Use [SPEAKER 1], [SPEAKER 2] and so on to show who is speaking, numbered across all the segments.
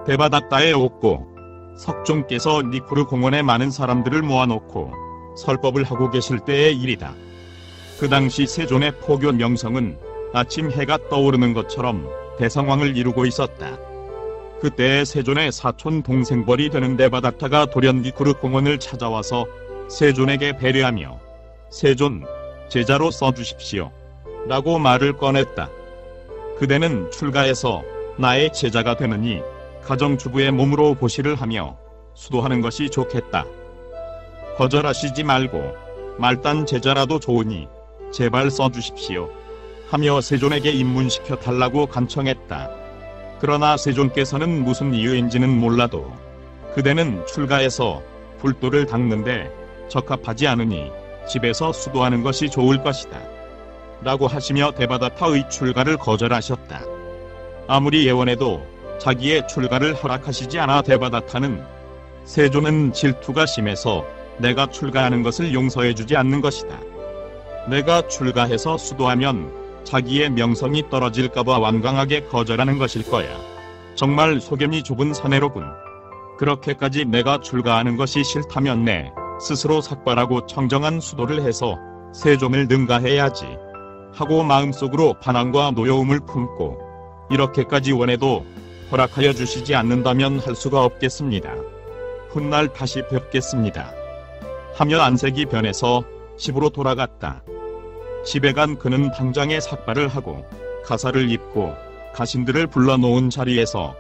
[SPEAKER 1] 데바다타에 옥고 석종께서 니쿠르 공원에 많은 사람들을 모아놓고 설법을 하고 계실 때의 일이다. 그 당시 세존의 포교 명성은 아침 해가 떠오르는 것처럼 대성황을 이루고 있었다. 그때 세존의 사촌 동생벌이 되는 데바다타가 돌연 니쿠르 공원을 찾아와서 세존에게 배려하며 세존, 제자로 써주십시오 라고 말을 꺼냈다. 그대는 출가해서 나의 제자가 되느니 가정주부의 몸으로 보시를 하며 수도하는 것이 좋겠다. 거절하시지 말고 말단 제자라도 좋으니 제발 써주십시오 하며 세존에게 입문시켜 달라고 간청했다. 그러나 세존께서는 무슨 이유인지는 몰라도 그대는 출가해서 불도를 닦는데 적합하지 않으니 집에서 수도하는 것이 좋을 것이다 라고 하시며 데바다타의 출가를 거절하셨다. 아무리 예원해도 자기의 출가를 허락하시지 않아 데바다타는 세존은 질투가 심해서 내가 출가하는 것을 용서해주지 않는 것이다. 내가 출가해서 수도하면 자기의 명성이 떨어질까봐 완강하게 거절하는 것일 거야. 정말 소견이 좁은 사내로군. 그렇게까지 내가 출가하는 것이 싫다면 내 스스로 삭발하고 청정한 수도를 해서 세존을 능가해야지 하고 마음속으로 반항과 노여움을 품고 이렇게까지 원해도 허락하여 주시지 않는다면 할 수가 없겠습니다. 훗날 다시 뵙겠습니다 하며 안색이 변해서 집으로 돌아갔다. 집에 간 그는 당장에 삭발을 하고 가사를 입고 가신들을 불러놓은 자리에서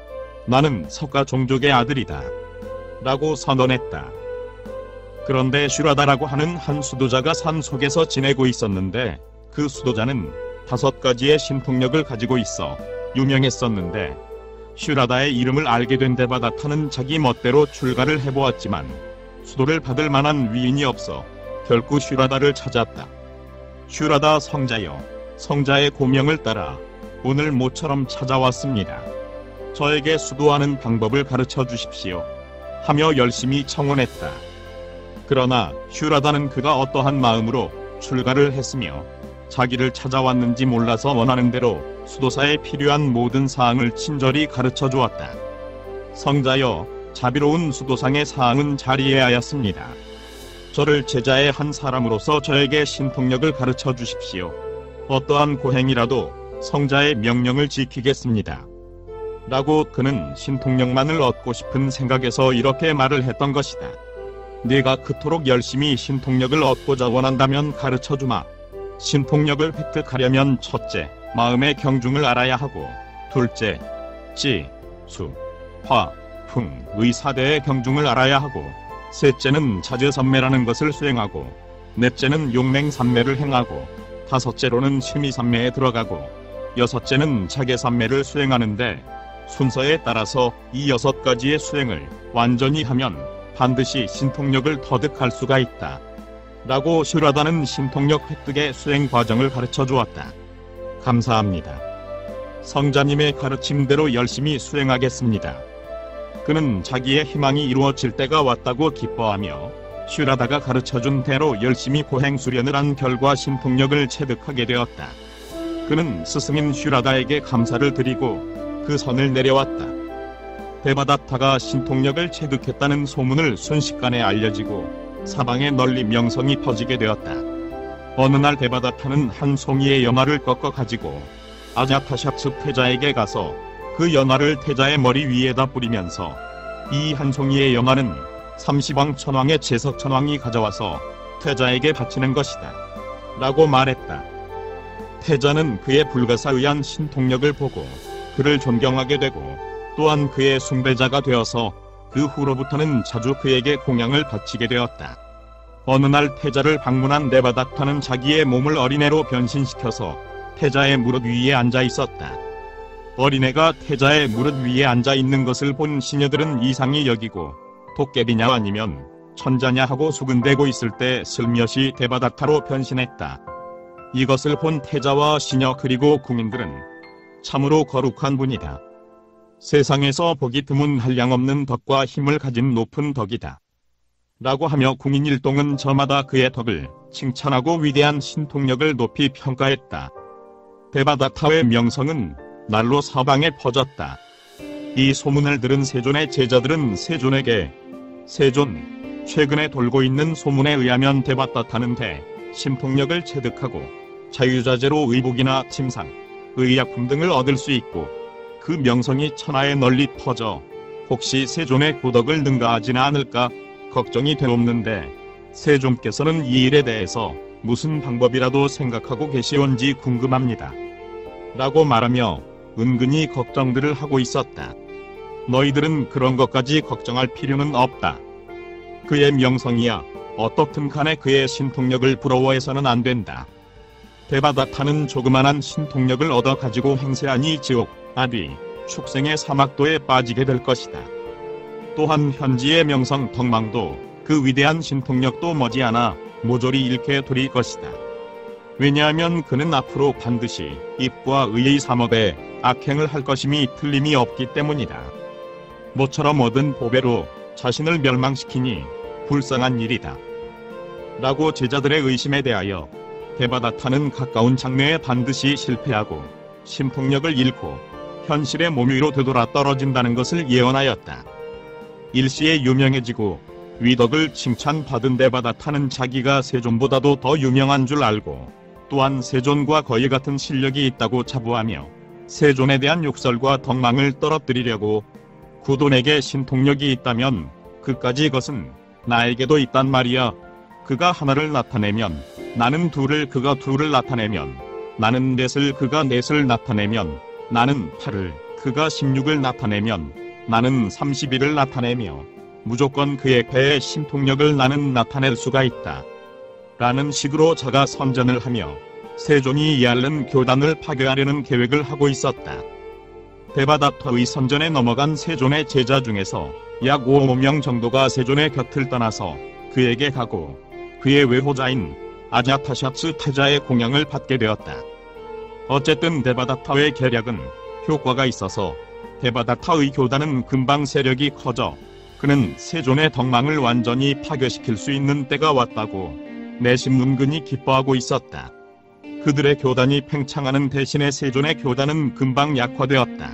[SPEAKER 1] 나는 석가 종족의 아들이다 라고 선언했다. 그런데 슈라다라고 하는 한 수도자가 산 속에서 지내고 있었는데 그 수도자는 5가지의 신통력을 가지고 있어 유명했었는데 슈라다의 이름을 알게 된 데바다타는 자기 멋대로 출가를 해보았지만 수도를 받을 만한 위인이 없어 결국 슈라다를 찾았다. 슈라다 성자여, 성자의 고명을 따라 오늘 모처럼 찾아왔습니다. 저에게 수도하는 방법을 가르쳐 주십시오 하며 열심히 청혼했다. 그러나 슈라다는 그가 어떠한 마음으로 출가를 했으며 자기를 찾아왔는지 몰라서 원하는 대로 수도사에 필요한 모든 사항을 친절히 가르쳐 주었다. 성자여, 자비로운 수도상의 사항은 잘 이해하였습니다. 저를 제자의 한 사람으로서 저에게 신통력을 가르쳐 주십시오. 어떠한 고행이라도 성자의 명령을 지키겠습니다 라고 그는 신통력만을 얻고 싶은 생각에서 이렇게 말을 했던 것이다. 네가 그토록 열심히 신통력을 얻고자 원한다면 가르쳐주마. 신통력을 획득하려면 첫째, 마음의 경중을 알아야 하고 둘째, 지, 수, 화, 풍의 4대의 경중을 알아야 하고 셋째는 자제삼매라는 것을 수행하고 넷째는 용맹삼매를 행하고 다섯째로는 심의삼매에 들어가고 여섯째는 자계삼매를 수행하는데 순서에 따라서 이 6가지의 수행을 완전히 하면 반드시 신통력을 터득할 수가 있다 라고 슈라다는 신통력 획득의 수행 과정을 가르쳐 주었다. 감사합니다. 성자님의 가르침대로 열심히 수행하겠습니다. 그는 자기의 희망이 이루어질 때가 왔다고 기뻐하며 슈라다가 가르쳐준 대로 열심히 고행 수련을 한 결과 신통력을 체득하게 되었다. 그는 스승인 슈라다에게 감사를 드리고 그 선을 내려왔다. 데바다타가 신통력을 체득했다는 소문을 순식간에 알려지고 사방에 널리 명성이 퍼지게 되었다. 어느 날 데바다타는 한 송이의 연화를 꺾어 가지고 아자타샤츠 태자에게 가서 그 연화를 태자의 머리 위에다 뿌리면서 이 한 송이의 연화는 30왕 천왕의 제석천왕이 가져와서 태자에게 바치는 것이다 라고 말했다. 태자는 그의 불가사의한 신통력을 보고 그를 존경하게 되고 또한 그의 숭배자가 되어서 그 후로부터는 자주 그에게 공양을 바치게 되었다. 어느 날 태자를 방문한 데바다타는 자기의 몸을 어린애로 변신시켜서 태자의 무릎 위에 앉아 있었다. 어린애가 태자의 무릎 위에 앉아 있는 것을 본 시녀들은 이상히 여기고 도깨비냐 아니면 천자냐 하고 수근대고 있을 때 슬며시 데바다타로 변신했다. 이것을 본 태자와 시녀 그리고 국민들은 참으로 거룩한 분이다. 세상에서 보기 드문 한량없는 덕과 힘을 가진 높은 덕이다 라고 하며 궁인일동은 저마다 그의 덕을 칭찬하고 위대한 신통력을 높이 평가했다. 데바다타의 명성은 날로 사방에 퍼졌다. 이 소문을 들은 세존의 제자들은 세존에게 세존, 최근에 돌고 있는 소문에 의하면 대바다타는데 신통력을 체득하고 자유자재로 의복이나 침상, 의약품 등을 얻을 수 있고 그 명성이 천하에 널리 퍼져 혹시 세존의 고덕을 능가하지는 않을까 걱정이 되옵는데 세존께서는 이 일에 대해서 무슨 방법이라도 생각하고 계시온지 궁금합니다. 라고 말하며 은근히 걱정들을 하고 있었다. 너희들은 그런 것까지 걱정할 필요는 없다. 그의 명성이야 어떻든 간에 그의 신통력을 부러워해서는 안 된다. 대바다타는 조그만한 신통력을 얻어 가지고 행세하니 지옥, 아비, 축생의 사막도에 빠지게 될 것이다. 또한 현지의 명성 덕망도 그 위대한 신통력도 머지않아 모조리 잃게 되릴 것이다. 왜냐하면 그는 앞으로 반드시 입과 의의 삼업에 악행을 할 것임이 틀림이 없기 때문이다. 모처럼 얻은 보배로 자신을 멸망시키니 불쌍한 일이다. 라고 제자들의 의심에 대하여 대바다타는 가까운 장래에 반드시 실패하고 신통력을 잃고 현실의 몸 위로 되돌아 떨어진다는 것을 예언하였다. 일시에 유명해지고 위덕을 칭찬받은 대바다타는 자기가 세존보다도 더 유명한 줄 알고 또한 세존과 거의 같은 실력이 있다고 자부하며 세존에 대한 욕설과 덕망을 떨어뜨리려고 구돈에게 신통력이 있다면 그까지 것은 나에게도 있단 말이야. 그가 하나를 나타내면 나는 둘을, 그가 둘을 나타내면 나는 넷을, 그가 넷을 나타내면 나는 8을, 그가 16을 나타내면 나는 31을 나타내며 무조건 그의 배의 신통력을 나는 나타낼 수가 있다. 라는 식으로 자가 선전을 하며 세존이 이알른 교단을 파괴하려는 계획을 하고 있었다. 대바다타의 선전에 넘어간 세존의 제자 중에서 약 5명 정도가 세존의 곁을 떠나서 그에게 가고 그의 외호자인 아자타샤츠 태자의 공양을 받게 되었다. 어쨌든 대바다타의 계략은 효과가 있어서 대바다타의 교단은 금방 세력이 커져 그는 세존의 덕망을 완전히 파괴시킬 수 있는 때가 왔다고 내심 은근히 기뻐하고 있었다. 그들의 교단이 팽창하는 대신에 세존의 교단은 금방 약화되었다.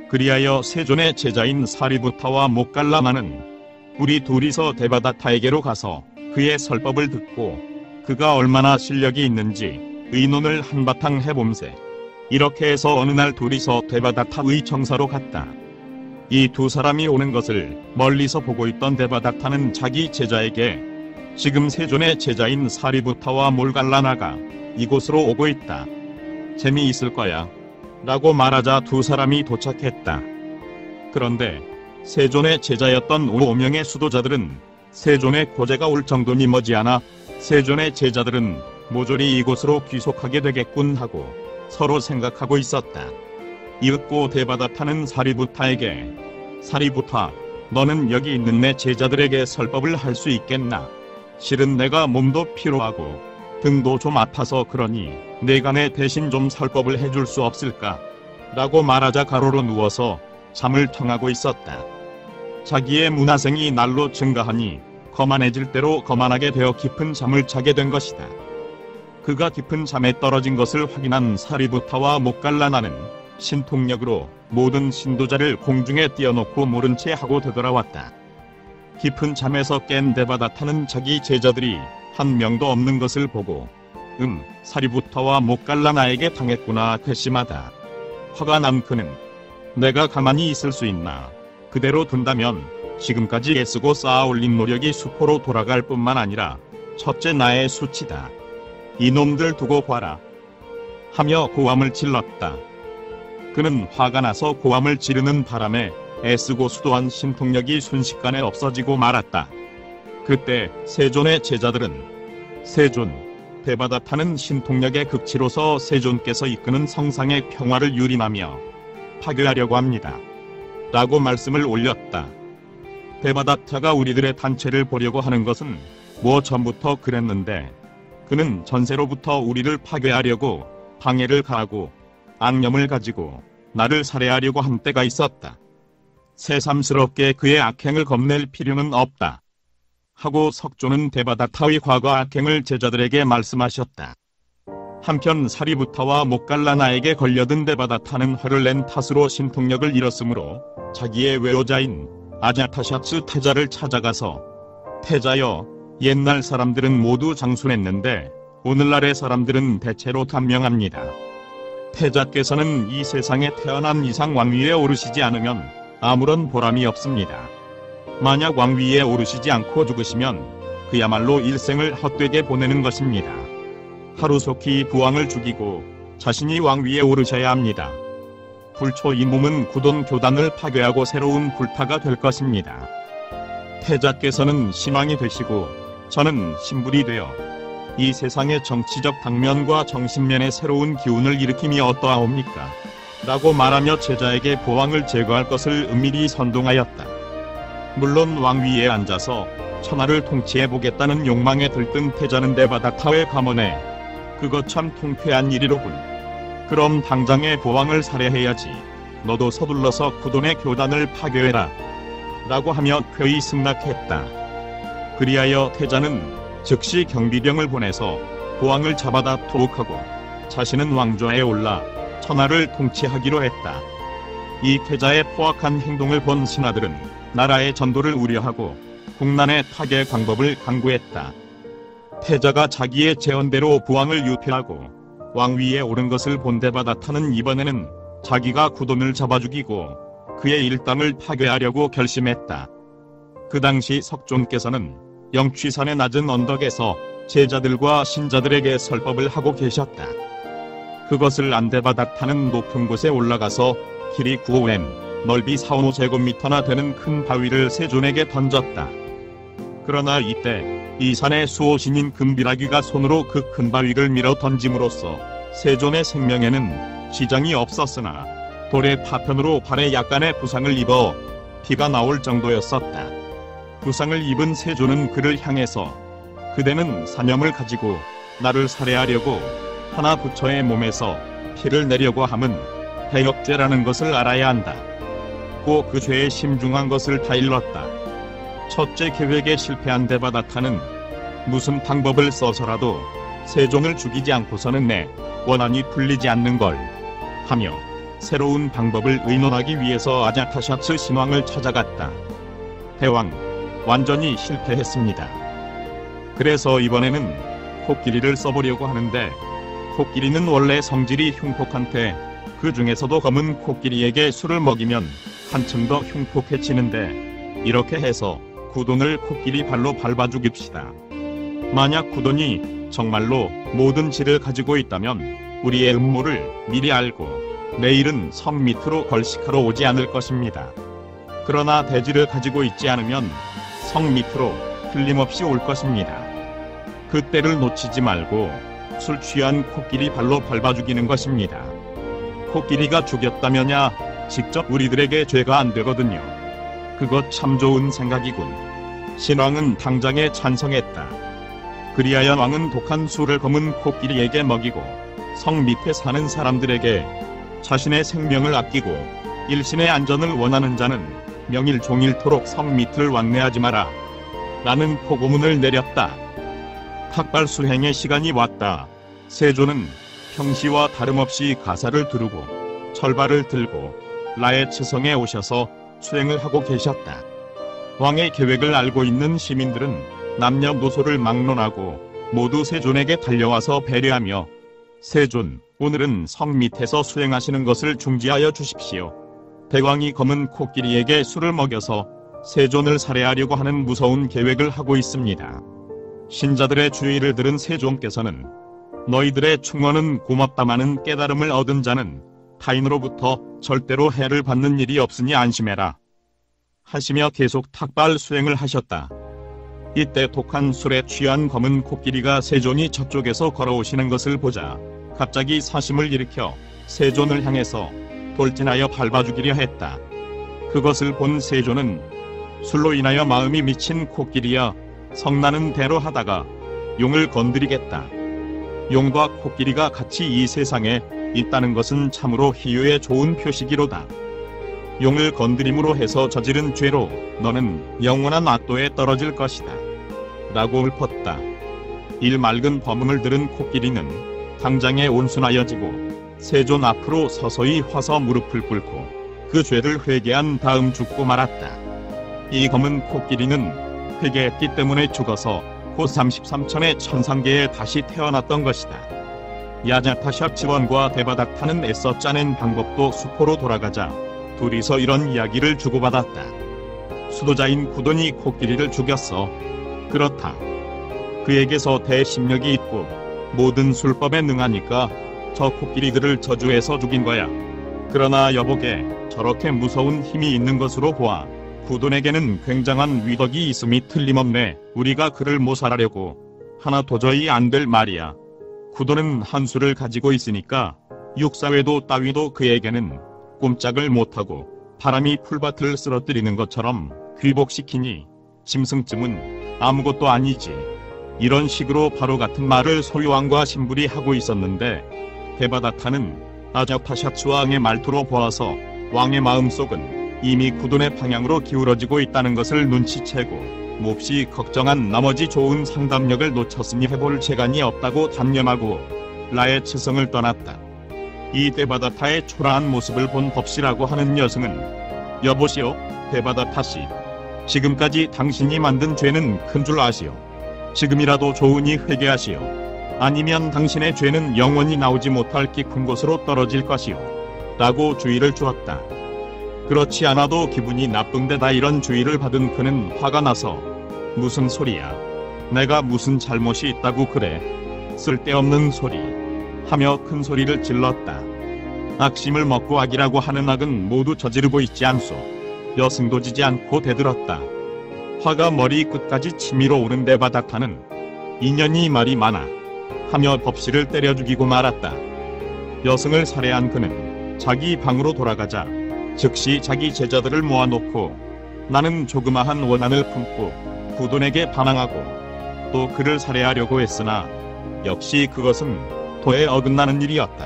[SPEAKER 1] 그리하여 세존의 제자인 사리부타와 목갈라마는 우리 둘이서 대바다타에게로 가서 그의 설법을 듣고 그가 얼마나 실력이 있는지 의논을 한바탕 해봄세. 이렇게 해서 어느 날 둘이서 대바다타의 정사로 갔다. 이 두 사람이 오는 것을 멀리서 보고 있던 대바다타는 자기 제자에게 지금 세존의 제자인 사리부타와 몰갈라나가 이곳으로 오고 있다. 재미있을 거야. 라고 말하자 두 사람이 도착했다. 그런데 세존의 제자였던 5명의 수도자들은 세존의 고재가 올 정도니 머지않아 세존의 제자들은 모조리 이곳으로 귀속하게 되겠군 하고 서로 생각하고 있었다. 이윽고 대바다타는 사리부타에게 사리부타, 너는 여기 있는 내 제자들에게 설법을 할 수 있겠나? 실은 내가 몸도 피로하고 등도 좀 아파서 그러니 내가 내 대신 좀 설법을 해줄 수 없을까? 라고 말하자 가로로 누워서 잠을 청하고 있었다. 자기의 문화생이 날로 증가하니 거만해질 대로 거만하게 되어 깊은 잠을 자게 된 것이다. 그가 깊은 잠에 떨어진 것을 확인한 사리부타와 목갈라나는 신통력으로 모든 신도자를 공중에 띄워놓고 모른 채 하고 되돌아왔다. 깊은 잠에서 깬 대바다타는 자기 제자들이 한 명도 없는 것을 보고 사리부타와 목갈라나에게 당했구나 괘씸하다. 화가 난 그는 내가 가만히 있을 수 있나. 그대로 둔다면 지금까지 애쓰고 쌓아올린 노력이 수포로 돌아갈 뿐만 아니라 첫째 나의 수치다. 이놈들 두고 봐라. 하며 고함을 질렀다. 그는 화가 나서 고함을 지르는 바람에 애쓰고 수도한 신통력이 순식간에 없어지고 말았다. 그때 세존의 제자들은 세존, 대바다타는 신통력의 극치로서 세존께서 이끄는 성상의 평화를 유린하며 파괴하려고 합니다. 라고 말씀을 올렸다. 대바다타가 우리들의 단체를 보려고 하는 것은 뭐 전부터 그랬는데 그는 전세로부터 우리를 파괴하려고 방해를 가하고 악념을 가지고 나를 살해하려고 한 때가 있었다. 새삼스럽게 그의 악행을 겁낼 필요는 없다. 하고 석조는 대바다타의 과거 악행을 제자들에게 말씀하셨다. 한편 사리부타와 목갈라나에게 걸려든 데바다 타는 화를 낸 탓으로 신통력을 잃었으므로 자기의 외호자인 아자타샤츠 태자를 찾아가서 태자여, 옛날 사람들은 모두 장순했는데 오늘날의 사람들은 대체로 단명합니다. 태자께서는 이 세상에 태어난 이상 왕위에 오르시지 않으면 아무런 보람이 없습니다. 만약 왕위에 오르시지 않고 죽으시면 그야말로 일생을 헛되게 보내는 것입니다. 하루속히 부왕을 죽이고 자신이 왕위에 오르셔야 합니다. 불초 이 몸은 굳은 교단을 파괴하고 새로운 불타가 될 것입니다. 태자께서는 신왕이 되시고 저는 신불이 되어 이 세상의 정치적 당면과 정신면의 새로운 기운을 일으킴이 어떠하옵니까? 라고 말하며 제자에게 보왕을 제거할 것을 은밀히 선동하였다. 물론 왕위에 앉아서 천하를 통치해보겠다는 욕망에 들뜬 태자는 데바다타의 감언에 그것 참 통쾌한 일이로군. 그럼 당장에 보왕을 살해해야지. 너도 서둘러서 구돈의 교단을 파괴해라. 라고 하며 쾌히 승낙했다. 그리하여 태자는 즉시 경비병을 보내서 보왕을 잡아다 투옥하고 자신은 왕좌에 올라 천하를 통치하기로 했다. 이 태자의 포악한 행동을 본 신하들은 나라의 전도를 우려하고 국난의 타개 방법을 강구했다. 태자가 자기의 제언대로 부왕을 유폐하고 왕위에 오른 것을 본 데바다타는 이번에는 자기가 구돈을 잡아 죽이고 그의 일당을 파괴하려고 결심했다. 그 당시 석존께서는 영취산의 낮은 언덕에서 제자들과 신자들에게 설법을 하고 계셨다. 그것을 안 데바다타는 높은 곳에 올라가서 길이 9m, 넓이 4-5제곱미터나 되는 큰 바위를 세존에게 던졌다. 그러나 이때 이 산의 수호신인 금비라귀가 손으로 그 큰 바위를 밀어 던짐으로써 세존의 생명에는 지장이 없었으나 돌의 파편으로 발에 약간의 부상을 입어 피가 나올 정도였었다. 부상을 입은 세존은 그를 향해서 그대는 사념을 가지고 나를 살해하려고 하나 부처의 몸에서 피를 내려고 함은 해역죄라는 것을 알아야 한다. 고 그 죄의 심중한 것을 다 일렀다. 첫째 계획에 실패한 데바다타는 무슨 방법을 써서라도 세존을 죽이지 않고서는 내 원한이 풀리지 않는 걸 하며 새로운 방법을 의논하기 위해서 아자타샤츠 신왕을 찾아갔다. 대왕, 완전히 실패했습니다. 그래서 이번에는 코끼리를 써보려고 하는데 코끼리는 원래 성질이 흉폭한데 그 중에서도 검은 코끼리에게 술을 먹이면 한층 더 흉폭해지는데 이렇게 해서 구돈을 코끼리 발로 밟아 죽입시다. 만약 구돈이 정말로 모든 질을 가지고 있다면 우리의 음모를 미리 알고 내일은 성 밑으로 걸식하러 오지 않을 것입니다. 그러나 대지를 가지고 있지 않으면 성 밑으로 틀림없이 올 것입니다. 그때를 놓치지 말고 술 취한 코끼리 발로 밟아 죽이는 것입니다. 코끼리가 죽였다면야 직접 우리들에게 죄가 안 되거든요. 그것 참 좋은 생각이군. 신왕은 당장에 찬성했다. 그리하여 왕은 독한 술을 검은 코끼리에게 먹이고 성 밑에 사는 사람들에게 자신의 생명을 아끼고 일신의 안전을 원하는 자는 명일 종일토록 성 밑을 왕래하지 마라 라는 포고문을 내렸다. 탁발 수행의 시간이 왔다. 세존은 평시와 다름없이 가사를 두르고 철발을 들고 라에츠성에 오셔서 수행을 하고 계셨다. 왕의 계획을 알고 있는 시민들은 남녀노소를 막론하고 모두 세존에게 달려와서 배려하며 세존, 오늘은 성 밑에서 수행하시는 것을 중지하여 주십시오. 대왕이 검은 코끼리에게 술을 먹여서 세존을 살해하려고 하는 무서운 계획을 하고 있습니다. 신자들의 주의를 들은 세존께서는 너희들의 충언은 고맙다마는 깨달음을 얻은 자는 타인으로부터 절대로 해를 받는 일이 없으니 안심해라 하시며 계속 탁발 수행을 하셨다. 이때 독한 술에 취한 검은 코끼리가 세존이 저쪽에서 걸어오시는 것을 보자 갑자기 사심을 일으켜 세존을 향해서 돌진하여 밟아 죽이려 했다. 그것을 본 세존은 술로 인하여 마음이 미친 코끼리야, 성나는 대로 하다가 용을 건드리겠다. 용과 코끼리가 같이 이 세상에 있다는 것은 참으로 희유의 좋은 표시기로다. 용을 건드림으로 해서 저지른 죄로 너는 영원한 악도에 떨어질 것이다 라고 읊었다. 일 맑은 법문을 들은 코끼리는 당장에 온순하여지고 세존 앞으로 서서히 화서 무릎을 꿇고 그 죄를 회개한 다음 죽고 말았다. 이 검은 코끼리는 회개했기 때문에 죽어서 곧 33천의 천상계에 다시 태어났던 것이다. 야자타샤치원과 데바닥타는 애써 짜낸 방법도 수포로 돌아가자 둘이서 이런 이야기를 주고받았다. 수도자인 구돈이 코끼리를 죽였어. 그렇다. 그에게서 대심력이 있고 모든 술법에 능하니까 저 코끼리들을 저주해서 죽인 거야. 그러나 여보게 저렇게 무서운 힘이 있는 것으로 보아 구돈에게는 굉장한 위덕이 있음이 틀림없네. 우리가 그를 모살하려고 하나 도저히 안 될 말이야. 구돈은 한 수를 가지고 있으니까 육사외도 따위도 그에게는 꼼짝을 못하고 바람이 풀밭을 쓰러뜨리는 것처럼 귀복시키니 짐승쯤은 아무것도 아니지. 이런 식으로 바로 같은 말을 소유왕과 신불이 하고 있었는데 데바다타는 아자파샤츠왕의 말투로 보아서 왕의 마음속은 이미 구돈의 방향으로 기울어지고 있다는 것을 눈치채고 몹시 걱정한 나머지 좋은 상담력을 놓쳤으니 해볼 재간이 없다고 단념하고 라의 츠성을 떠났다. 이 데바다타의 초라한 모습을 본 법시라고 하는 여성은 여보시오 데바다타씨, 지금까지 당신이 만든 죄는 큰 줄 아시오. 지금이라도 좋으니 회개하시오. 아니면 당신의 죄는 영원히 나오지 못할 깊은 곳으로 떨어질 것이오. 라고 주의를 주었다. 그렇지 않아도 기분이 나쁜데다 이런 주의를 받은 그는 화가 나서 무슨 소리야. 내가 무슨 잘못이 있다고 그래. 쓸데없는 소리. 하며 큰 소리를 질렀다. 악심을 먹고 악이라고 하는 악은 모두 저지르고 있지 않소. 여승도 지지 않고 대들었다. 화가 머리 끝까지 치밀어 오른 데바닥타는 인연이 말이 많아 하며 법시를 때려 죽이고 말았다. 여승을 살해한 그는 자기 방으로 돌아가자 즉시 자기 제자들을 모아놓고 나는 조그마한 원한을 품고 구돈에게 반항하고 또 그를 살해하려고 했으나 역시 그것은 도에 어긋나는 일이었다.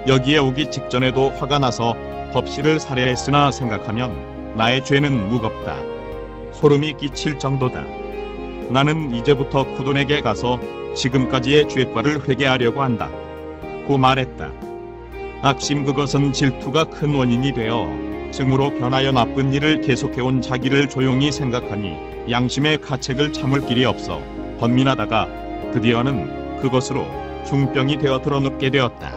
[SPEAKER 1] 여기에 오기 직전에도 화가 나서 법시를 살해했으나 생각하면 나의 죄는 무겁다. 소름이 끼칠 정도다. 나는 이제부터 구돈에게 가서 지금까지의 죄과를 회개하려고 한다. 고 말했다. 악심 그것은 질투가 큰 원인이 되어 증오로 변하여 나쁜 일을 계속해온 자기를 조용히 생각하니 양심의 가책을 참을 길이 없어 번민하다가 드디어는 그것으로 중병이 되어 드러눕게 되었다.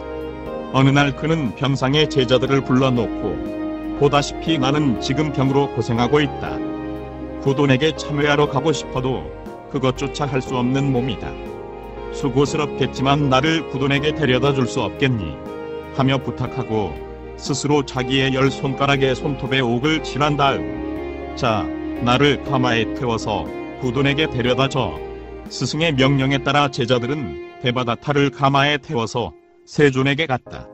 [SPEAKER 1] 어느 날 그는 병상에 제자들을 불러놓고 보다시피 나는 지금 병으로 고생하고 있다. 구돈에게 참회하러 가고 싶어도 그것조차 할 수 없는 몸이다. 수고스럽겠지만 나를 구돈에게 데려다 줄 수 없겠니? 하며 부탁하고 스스로 자기의 10손가락에 손톱에 옥을 칠한 다음 자, 나를 가마에 태워서 구돈에게 데려다 줘. 스승의 명령에 따라 제자들은 데바다타를 가마에 태워서 세존에게 갔다.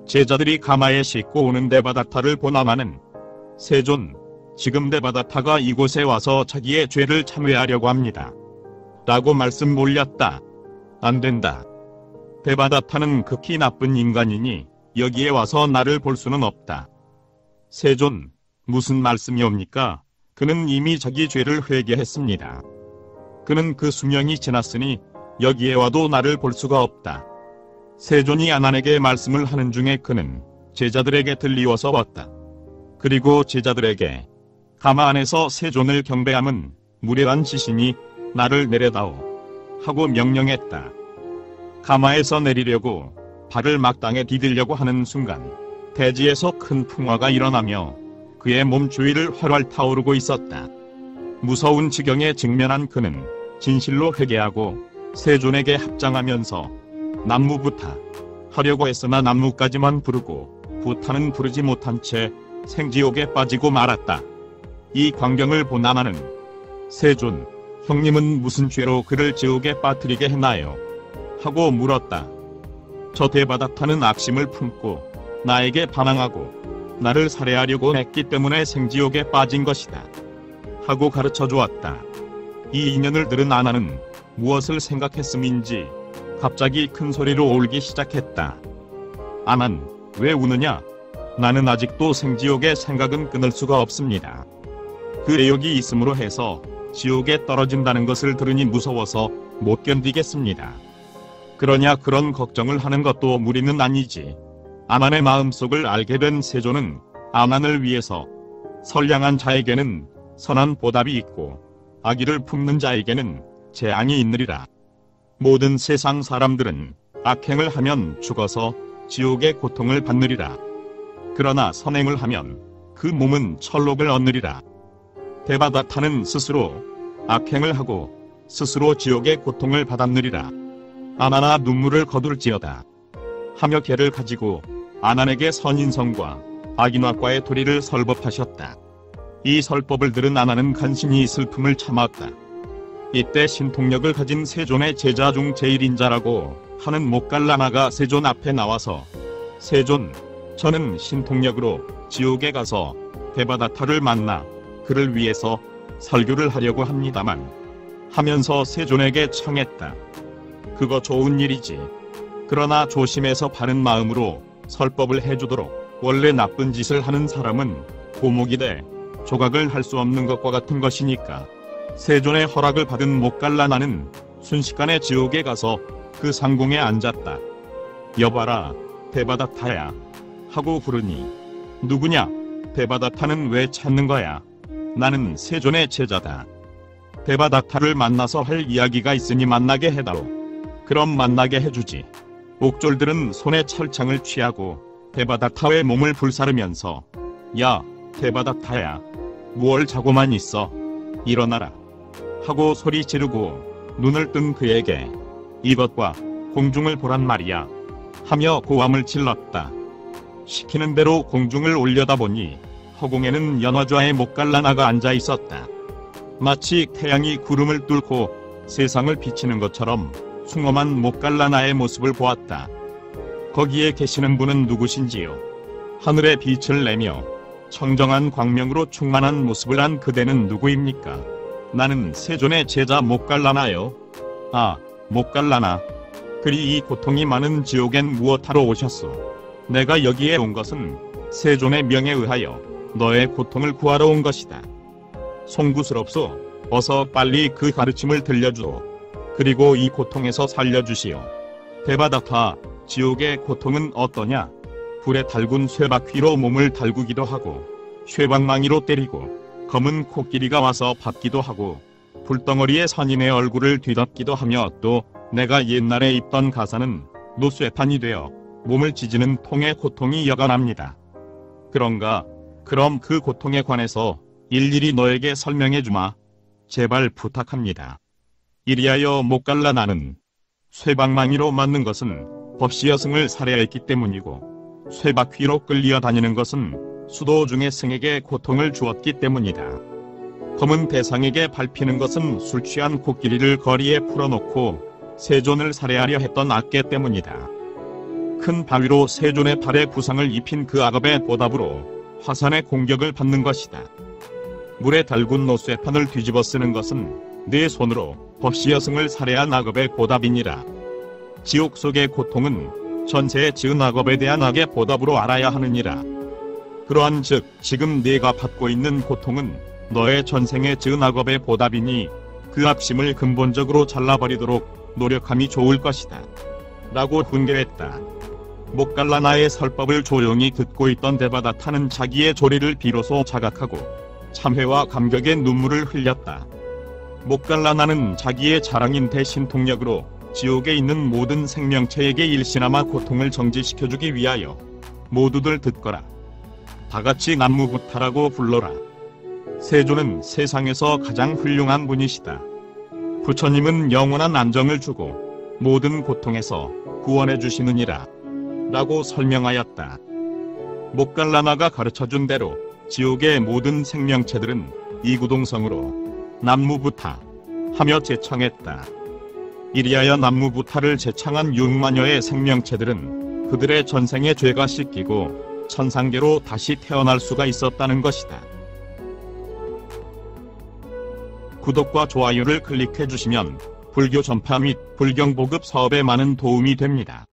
[SPEAKER 1] 제자들이 가마에 싣고 오는 데바다타를 보나마는 세존, 지금 데바다타가 이곳에 와서 자기의 죄를 참회하려고 합니다. 라고 말씀 올렸다. 안 된다. 데바다타는 극히 나쁜 인간이니 여기에 와서 나를 볼 수는 없다. 세존, 무슨 말씀이옵니까? 그는 이미 자기 죄를 회개했습니다. 그는 그 수명이 지났으니 여기에 와도 나를 볼 수가 없다. 세존이 아난에게 말씀을 하는 중에 그는 제자들에게 들리워서 왔다. 그리고 제자들에게 가마 안에서 세존을 경배함은 무례한 짓이니 나를 내려다오 하고 명령했다. 가마에서 내리려고 발을 막당에 디디려고 하는 순간 대지에서 큰 풍화가 일어나며 그의 몸 주위를 활활 타오르고 있었다. 무서운 지경에 직면한 그는 진실로 회개하고 세존에게 합장하면서 남무부타 하려고 했으나 남무까지만 부르고 부타는 부르지 못한 채 생지옥에 빠지고 말았다. 이 광경을 본 아나는 세존, 형님은 무슨 죄로 그를 지옥에 빠뜨리게 했나요? 하고 물었다. 저 데바닥타는 악심을 품고 나에게 반항하고 나를 살해하려고 했기 때문에 생지옥에 빠진 것이다. 하고 가르쳐 주었다. 이 인연을 들은 아나는 무엇을 생각했음인지 갑자기 큰 소리로 울기 시작했다. 아난, 왜 우느냐? 나는 아직도 생지옥의 생각은 끊을 수가 없습니다. 그 애욕이 있음으로 해서 지옥에 떨어진다는 것을 들으니 무서워서 못 견디겠습니다. 그러냐 그런 걱정을 하는 것도 무리는 아니지. 아난의 마음속을 알게 된 세조는 아난을 위해서 선량한 자에게는 선한 보답이 있고 악의를 품는 자에게는 재앙이 있느리라. 모든 세상 사람들은 악행을 하면 죽어서 지옥의 고통을 받느리라. 그러나 선행을 하면 그 몸은 천록을 얻느리라. 데바다타는 스스로 악행을 하고 스스로 지옥의 고통을 받았느리라. 아난아 눈물을 거둘지어다 하며 개를 가지고 아난에게 선인성과 악인화과의 도리를 설법하셨다. 이 설법을 들은 아난은 간신히 슬픔을 참았다. 이때 신통력을 가진 세존의 제자 중 제일인자라고 하는 목갈라나가 세존 앞에 나와서 세존, 저는 신통력으로 지옥에 가서 데바다타를 만나 그를 위해서 설교를 하려고 합니다만 하면서 세존에게 청했다. 그거 좋은 일이지. 그러나 조심해서 바른 마음으로 설법을 해주도록. 원래 나쁜 짓을 하는 사람은 고목이 돼 조각을 할 수 없는 것과 같은 것이니까. 세존의 허락을 받은 목갈라나는 순식간에 지옥에 가서 그 상공에 앉았다. 여봐라 데바다타야 하고 부르니 누구냐? 데바다타는 왜 찾는 거야? 나는 세존의 제자다. 데바다타를 만나서 할 이야기가 있으니 만나게 해다오. 그럼 만나게 해주지. 옥졸들은 손에 철창을 취하고 데바다타의 몸을 불사르면서 야 데바다타야 무얼 자고만 있어 일어나라 하고 소리 지르고 눈을 뜬 그에게 이것과 공중을 보란 말이야 하며 고함을 질렀다. 시키는 대로 공중을 올려다보니 허공에는 연화좌의 목갈라나가 앉아 있었다. 마치 태양이 구름을 뚫고 세상을 비치는 것처럼 숭엄한 목갈라나의 모습을 보았다. 거기에 계시는 분은 누구신지요? 하늘에 빛을 내며 청정한 광명으로 충만한 모습을 한 그대는 누구입니까? 나는 세존의 제자 목갈라나요. 아, 목갈라나. 그리 이 고통이 많은 지옥엔 무엇하러 오셨소? 내가 여기에 온 것은 세존의 명에 의하여 너의 고통을 구하러 온 것이다. 송구스럽소. 어서 빨리 그 가르침을 들려주오. 그리고 이 고통에서 살려주시오. 데바다타, 지옥의 고통은 어떠냐? 불에 달군 쇠바퀴로 몸을 달구기도 하고 쇠방망이로 때리고 검은 코끼리가 와서 밟기도 하고 불덩어리에 선인의 얼굴을 뒤덮기도 하며 또 내가 옛날에 입던 가사는 노쇠판이 되어 몸을 찢는 통의 고통이 여간합니다. 그런가? 그럼 그 고통에 관해서 일일이 너에게 설명해주마. 제발 부탁합니다. 이리하여 목갈라나는 쇠방망이로 맞는 것은 법시여승을 살해했기 때문이고 쇠바퀴로 끌려 다니는 것은 수도 중의 승에게 고통을 주었기 때문이다. 검은 대상에게 밟히는 것은 술 취한 코끼리를 거리에 풀어놓고 세존을 살해하려 했던 악계 때문이다. 큰 바위로 세존의 발에 부상을 입힌 그 악업의 보답으로 화산의 공격을 받는 것이다. 물에 달군 노쇠판을 뒤집어 쓰는 것은 네 손으로 법시여승을 살해한 악업의 보답이니라. 지옥 속의 고통은 전세에 지은 악업에 대한 악의 보답으로 알아야 하느니라. 그러한 즉 지금 네가 받고 있는 고통은 너의 전생에 지은 악업의 보답이니 그 압심을 근본적으로 잘라버리도록 노력함이 좋을 것이다. 라고 훈계했다. 목갈라나의 설법을 조용히 듣고 있던 데바다타는 자기의 조리를 비로소 자각하고 참회와 감격의 눈물을 흘렸다. 목갈라나는 자기의 자랑인 대신통력으로 지옥에 있는 모든 생명체에게 일시나마 고통을 정지시켜주기 위하여 모두들 듣거라. 다같이 남무부타라고 불러라. 세존은 세상에서 가장 훌륭한 분이시다. 부처님은 영원한 안정을 주고 모든 고통에서 구원해 주시느니라. 라고 설명하였다. 목갈라나가 가르쳐준 대로 지옥의 모든 생명체들은 이구동성으로 남무부타 하며 제창했다. 이리하여 남무부타를 제창한 6만여의 생명체들은 그들의 전생의 죄가 씻기고 천상계로 다시 태어날 수가 있었다는 것이다. 구독과 좋아요를 클릭해 주시면 불교 전파 및 불경 보급 사업에 많은 도움이 됩니다.